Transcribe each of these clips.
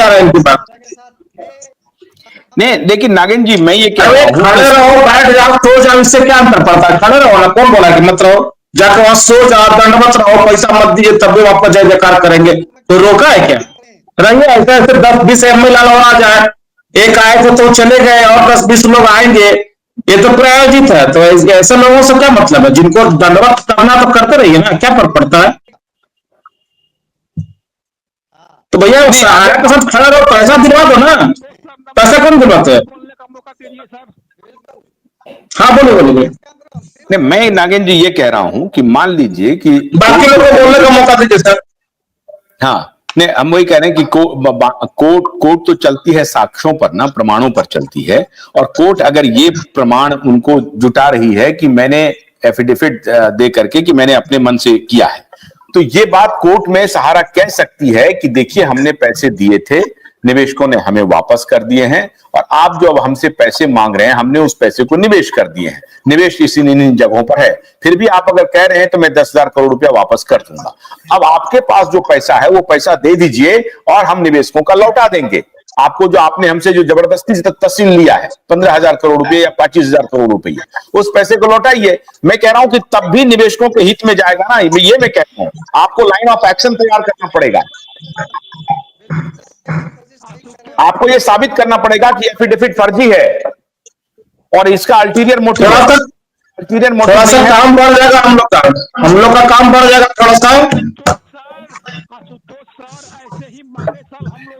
रहे हैं इनकी बात। नहीं लेकिन नागेंद्र जी मैं ये कह रहा हूँ, खड़े रहो, बैठ जाओ, सो जाओ, इससे क्या अंतर पड़ता है? खड़े रहो ना, कौन बोला कि मत रहो? जाकर वहां सो जाओ, दंडवत रहो, पैसा मत दीजिए तब भी आपका जय जयकार करेंगे, तो रोका है क्या? रहिए ऐसे ऐसे 10-20 एमएलए आ जाए, एक आए तो चले गए और 10-20 लोग आएंगे, ये तो प्रायोजित है। तो ऐसे लोगों से क्या मतलब है? जिनको दंडवत करना तो करते रहिए ना, क्या फर्क पड़ता है? तो भैया सहारा के साथ खड़ा रहो, पैसा दिलवा दो ना, पैसा कौन दिलवाते है? हाँ बोलिए बोलिए। नहीं मैं नागेंद्र जी ये कह रहा हूं कि मान लीजिए कि बाकी लोगों को बोलने का मौका दीजिए सर। हाँ नहीं हम वही कह रहे हैं कि कोर्ट तो चलती है साक्ष्यों पर ना, प्रमाणों पर चलती है। और कोर्ट अगर ये प्रमाण उनको जुटा रही है कि मैंने एफिडेविट दे करके कि मैंने अपने मन से किया है, तो ये बात कोर्ट में सहारा कह सकती है कि देखिए हमने पैसे दिए थे, निवेशकों ने हमें वापस कर दिए हैं, और आप जो अब हमसे पैसे मांग रहे हैं हमने उस पैसे को निवेश कर दिए हैं, निवेश इसी इन जगहों पर है, फिर भी आप अगर कह रहे हैं तो मैं 10,000 करोड़ रुपया वापस कर दूंगा। अब आपके पास जो पैसा है वो पैसा दे दीजिए और हम निवेशकों का लौटा देंगे आपको, जो आपने हमसे जो जबरदस्ती से तहसील लिया है 15,000 करोड़ रुपए या 25,000 करोड़ रुपया, उस पैसे को लौटाइए। मैं कह रहा हूं कि तब भी निवेशकों के हित में जाएगा ना, ये मैं कह रहा हूं। आपको लाइन ऑफ एक्शन तैयार करना पड़ेगा, आपको यह साबित करना पड़ेगा कि एफिडेविट फर्जी है और इसका अल्टीरियर मोटिव, थोड़ा सा काम बढ़ जाएगा हम लोग का काम बढ़ जाएगा थोड़ा सा।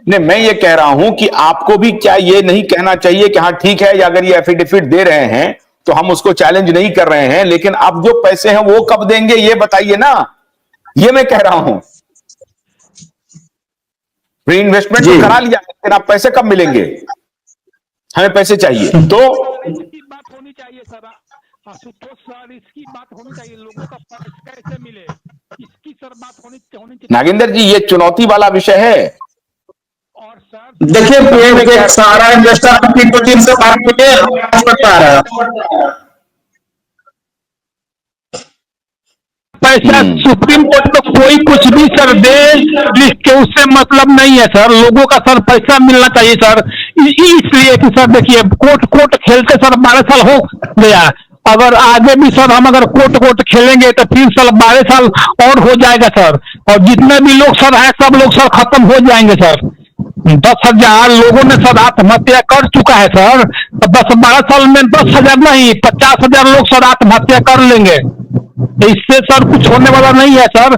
नहीं मैं ये कह रहा हूं कि आपको भी क्या ये नहीं कहना चाहिए कि हाँ ठीक है, अगर ये एफिडेविट दे रहे हैं तो हम उसको चैलेंज नहीं कर रहे हैं, लेकिन अब जो पैसे हैं वो कब देंगे ये बताइए ना, ये मैं कह रहा हूं। री इन्वेस्टमेंट तो करा लिया, लेकिन आप पैसे कब मिलेंगे? हमें पैसे चाहिए। तो इसकी बात होनी चाहिए सर, आशुतोष सर, इसकी बात होनी चाहिए, लोगों का पैसा कैसे मिले, इसकी सर बात होनी चाहिए। नागेंद्र जी ये चुनौती वाला विषय है। और सर देखिए सारा इन्वेस्टर टीम से बात करता रहा है, पैसा सुप्रीम कोर्ट में कोई कुछ भी सर दे लिख के, उससे मतलब नहीं है सर, लोगों का सर पैसा मिलना चाहिए सर। इसलिए कि सर देखिए कोर्ट खेलते सर 12 साल हो गया, अगर आगे भी सर हम अगर कोर्ट खेलेंगे तो फिर सर 12 साल और हो जाएगा सर, और जितने भी लोग सर हैं सब लोग सर खत्म हो जाएंगे सर। 10,000 लोगों ने सर आत्महत्या कर चुका है सर, तो 10-12 साल में 10,000 नहीं 50,000 लोग सर आत्महत्या कर लेंगे, तो इससे सर कुछ होने वाला नहीं है सर।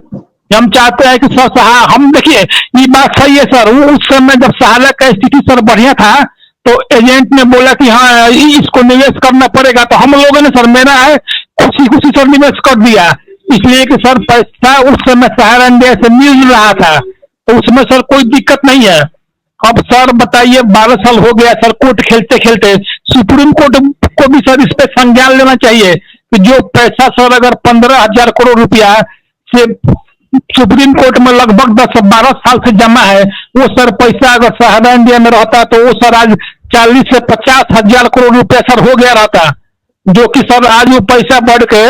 हम चाहते हैं कि सर हम देखिए ये बात सही है सर, उस समय जब सहारा का स्थिति सर बढ़िया था तो एजेंट ने बोला कि हाँ इसको निवेश करना पड़ेगा, तो हम लोगों ने सर मेरा है खुशी सर निवेश कर दिया, इसलिए कि सर पैसा उस समय सहारा इंडिया से मिल रहा था, तो उसमें सर कोई दिक्कत नहीं है। अब सर बताइए 12 साल हो गया सर कोर्ट खेलते खेलते, सुप्रीम कोर्ट को भी सर इस पे संज्ञान लेना चाहिए कि जो पैसा सर अगर 15,000 करोड़ रुपया से सुप्रीम कोर्ट में लगभग 10-12 साल से जमा है, वो सर पैसा अगर सहारा इंडिया में रहता तो वो सर आज 40 से 50,000 करोड़ रुपया सर हो गया रहता, जो कि सर आज वो पैसा बढ़ के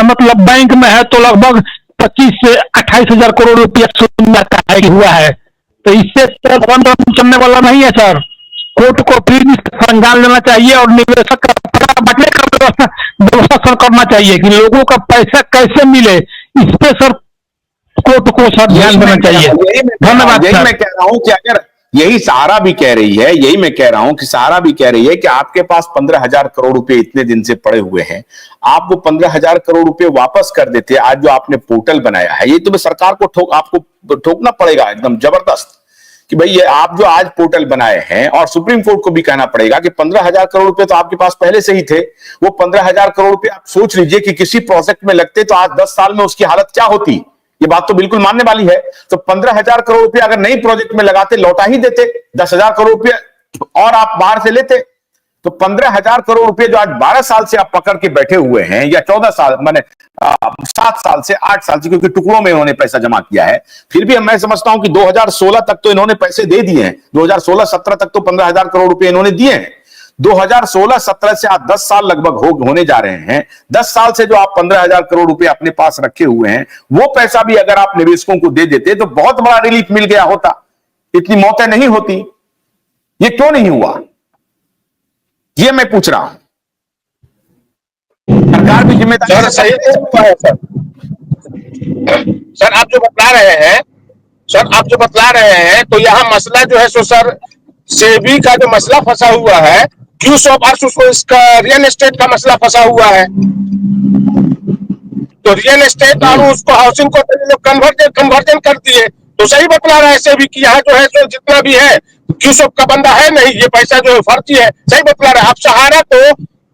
मतलब बैंक में है तो लगभग 25 से 28,000 करोड़ रुपया हुआ है, तो इससे चलने वाला नहीं है सर। कोर्ट को फिर संज्ञान लेना चाहिए और निवेशक का बटने का व्यवस्था सर करना चाहिए कि लोगों का पैसा कैसे मिले, इस पे सर कोर्ट को सर ध्यान देना चाहिए। धन्यवाद। यही मैं कह रहा हूं कि अगर यही सहारा भी कह रही है, यही मैं कह रहा हूं कि सहारा भी कह रही है कि आपके पास 15,000 करोड़ रुपए इतने दिन से पड़े हुए हैं, आप वो 15,000 करोड़ रुपए वापस कर देते। आज जो आपने पोर्टल बनाया है, ये तो सरकार को आपको ठोकना पड़ेगा एकदम जबरदस्त कि भाई ये आप जो आज पोर्टल बनाए हैं, और सुप्रीम कोर्ट को भी कहना पड़ेगा कि 15,000 करोड़ रुपए तो आपके पास पहले से ही थे। वो 15,000 करोड़ रुपए आप सोच लीजिए कि किसी प्रोजेक्ट में लगते तो आज 10 साल में उसकी हालत क्या होती, ये बात तो बिल्कुल मानने वाली है। तो 15,000 करोड़ रुपए अगर नई प्रोजेक्ट में लगाते, लौटा ही देते, 10,000 करोड़ रुपए और आप बाहर से लेते, तो 15,000 करोड़ रुपए जो आज 12 साल से आप पकड़ के बैठे हुए हैं, या 14 साल माने 7 साल से 8 साल से, क्योंकि टुकड़ों में इन्होंने पैसा जमा किया है, फिर भी मैं समझता हूं कि 2016 तक तो इन्होंने पैसे दे दिए हैं। 2016-17 तक तो 15,000 करोड़ रुपए इन्होंने दिए हैं। 2016-17 से आप 10 साल लगभग होने जा रहे हैं। 10 साल से जो आप 15,000 करोड़ रुपए अपने पास रखे हुए हैं, वो पैसा भी अगर आप निवेशकों को दे देते तो बहुत बड़ा रिलीफ मिल गया होता। इतनी मौतें नहीं होती। ये क्यों नहीं हुआ, ये मैं पूछ रहा हूं। सरकार भी जिम्मेदारी सर सही है सर। सर आप जो बतला रहे हैं, तो यहाँ मसला जो है सो सर, सेबी का जो मसला फंसा हुआ है, क्यू शॉप उसको इसका रियल एस्टेट का मसला फंसा हुआ है। तो रियल एस्टेट और उसको हाउसिंग को लोग कन्वर्जन कर दिए। तो सही बतला रहा है सेबी कि यहाँ जो है सो जितना भी है क्यू शॉप का बंदा है नहीं, ये पैसा जो है फर्जी है। सही बतला रहा है। अब सहारा तो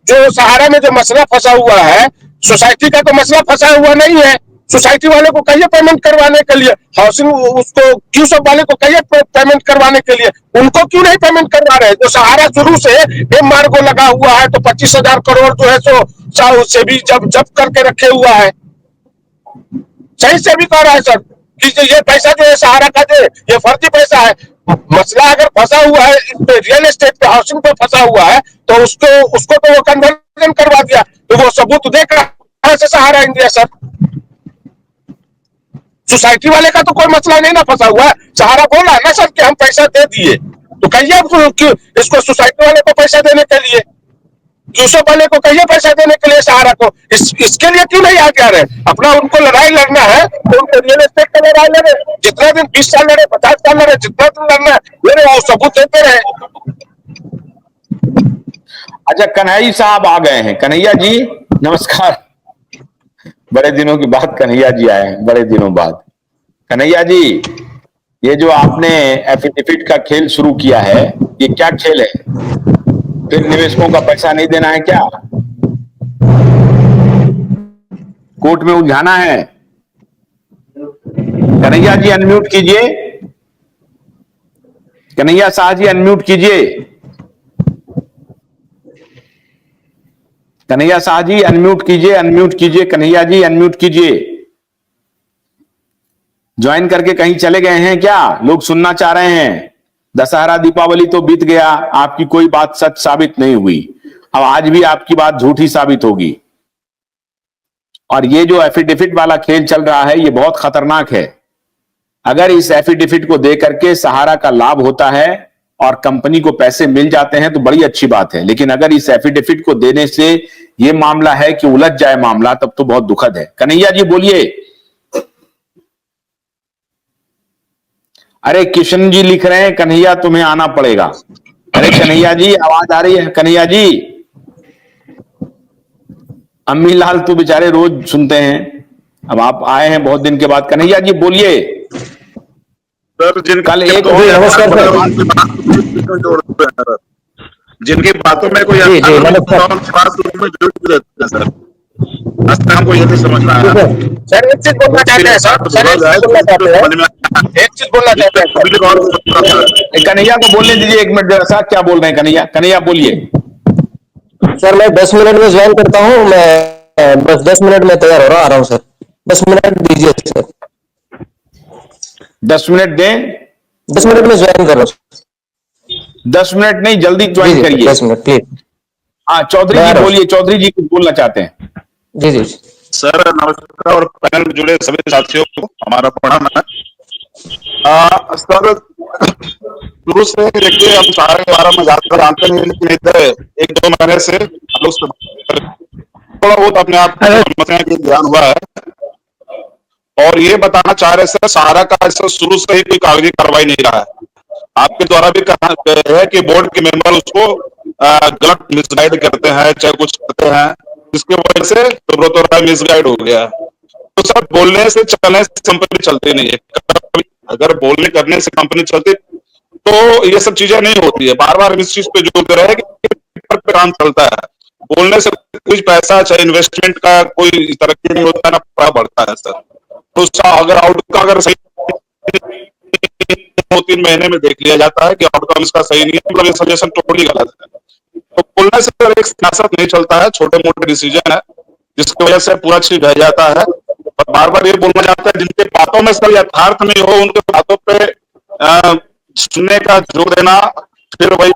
जो सहारा में जो मसला फंसा हुआ है, सोसाइटी का तो मसला फंसा हुआ नहीं है। सोसाइटी वाले को कहिए पेमेंट करवाने के लिए, हाउसिंग उसको क्यू शॉप वाले को कहिए पेमेंट करवाने के लिए, उनको क्यों नहीं पेमेंट करवा रहे? जो सहारा शुरू से एम्बार्गो लगा हुआ है, तो 25,000 करोड़ जो है सो सेबी जब्त करके रखे हुआ है। सही से भी कह रहा है सर कि ये पैसा जो है सहारा का जो ये फर्जी पैसा है। मसला अगर फंसा हुआ है इस पे, रियल एस्टेट पे, हाउसिंग पे फंसा हुआ है, तो उसको तो वो कन्वर्जन करवा दिया। तो वो सबूत देख रहा है सहारा इंडिया सर। सोसाइटी वाले का तो कोई मसला नहीं ना फंसा हुआ है। सहारा बोला ना सर कि हम पैसा दे दिए, तो कहिए इसको सोसाइटी वाले को पैसा देने के लिए, क्यूशॉप वाले को कहिए पैसा देने के लिए सहारा को। इसके लिए क्यों नहीं आगे आ रहे? अपना उनको लड़ाई लड़ना है तो उनको रियल एस्टेट का लड़ाई लड़े, जितना दिन 20 साल लड़े, 50 साल लड़े, जितना दिन लड़ना है लड़े, वो सबूत देते रहे। अच्छा, कन्हैया साहब आ गए हैं। कन्हैया जी नमस्कार, बड़े दिनों की बात कन्हैया जी आए हैं, बड़े दिनों बाद। कन्हैया जी, ये जो आपने एफिडेविट का खेल शुरू किया है, ये क्या खेल है? फिर निवेशकों का पैसा नहीं देना है क्या? कोर्ट में उलझाना है? कन्हैया जी अनम्यूट कीजिए, कन्हैया शाह जी अनम्यूट कीजिए, कन्हैया शाह जी अनम्यूट कीजिए, अनम्यूट कीजिए, कन्हैया जी अनम्यूट कीजिए। ज्वाइन करके कहीं चले गए हैं क्या? लोग सुनना चाह रहे हैं। दशहरा दीपावली तो बीत गया, आपकी कोई बात सच साबित नहीं हुई, अब आज भी आपकी बात झूठी साबित होगी। और ये जो एफिडेविट वाला खेल चल रहा है, ये बहुत खतरनाक है। अगर इस एफिडेविट को दे करके सहारा का लाभ होता है और कंपनी को पैसे मिल जाते हैं तो बड़ी अच्छी बात है, लेकिन अगर इस एफिडेविट को देने से ये मामला है कि उलझ जाए मामला, तब तो बहुत दुखद है। कन्हैया जी बोलिए। अरे किशन जी लिख रहे हैं कन्हैया तुम्हें आना पड़ेगा। अरे कन्हैया जी आवाज आ रही है? कन्हैया जी, अम्मी लाल तो बेचारे रोज सुनते हैं, अब आप आए हैं बहुत दिन के बाद। कन्हैया जी बोलिए। सर कल एक नमस्कार सर, जिनकी बातों में कोई सर, हमको ये नहीं समझ में आ रहा। सर एक चीज बोलना चाहते हैं सर, एक चीज बोलना चाहते हैं। कन्हैया को बोलने दीजिए 1 मिनट जरा सा, क्या बोल रहे हैं कन्हैया? कन्हैया बोलिए। सर मैं 10 मिनट में ज्वाइन करता हूँ, मैं बस 10 मिनट में तैयार हो रहा, आ रहा हूँ सर, 10 मिनट दीजिए सर। 10 मिनट दें? 10 मिनट में ज्वाइन कर रहा हूँ। 10 मिनट नहीं, जल्दी ज्वाइन करिए। 10 मिनट प्लीज। हाँ चौधरी जी बोलिए, चौधरी जी कुछ बोलना चाहते हैं। जी जी सर नमस्कार, और पैनल में जुड़े सभी साथियों को हमारा प्रणाम है। सर शुरू से देखिए, हम सहारा के बारे में ज्यादा जानते नहीं, लेकिन इधर 1-2 महीने से लोग थोड़ा बहुत अपने आप समझने के ध्यान हुआ है। और ये बताना चाह रहे सर, सहारा का ऐसा शुरू से ही कोई कागजी कार्रवाई नहीं रहा है। आपके द्वारा भी कहा है कि बोर्ड के मेंबर उसको गलत मिसगाइड करते हैं, चाहे कुछ करते हैं, जिसकी वजह से तो मिसगाइड हो गया। तो सर बोलने से चलने से कंपनी चलती नहीं है। अगर बोलने करने से कंपनी चलती तो ये सब चीजें नहीं होती है। बार बार इस चीज पे जोड़ते रहे कि पे काम चलता है, बोलने से कुछ पैसा चाहे इन्वेस्टमेंट का कोई तरक्की नहीं होता, ना बढ़ता है सर। तो अगर आउटकम अगर सही 2-3 महीने में देख लिया जाता है कि आउटकम इसका सही नहीं है, मतलब ये सजेशन टोटली गलत है। तो बोलने से एक सियासत नहीं चलता है, छोटे मोटे डिसीजन है जिसकी वजह से पूरा चीज रह जाता है। और बार बार ये बोलना चाहता है जिनके बातों में सर यथार्थ नहीं हो, उनके बातों पे सुनने का जोर देना, फिर वही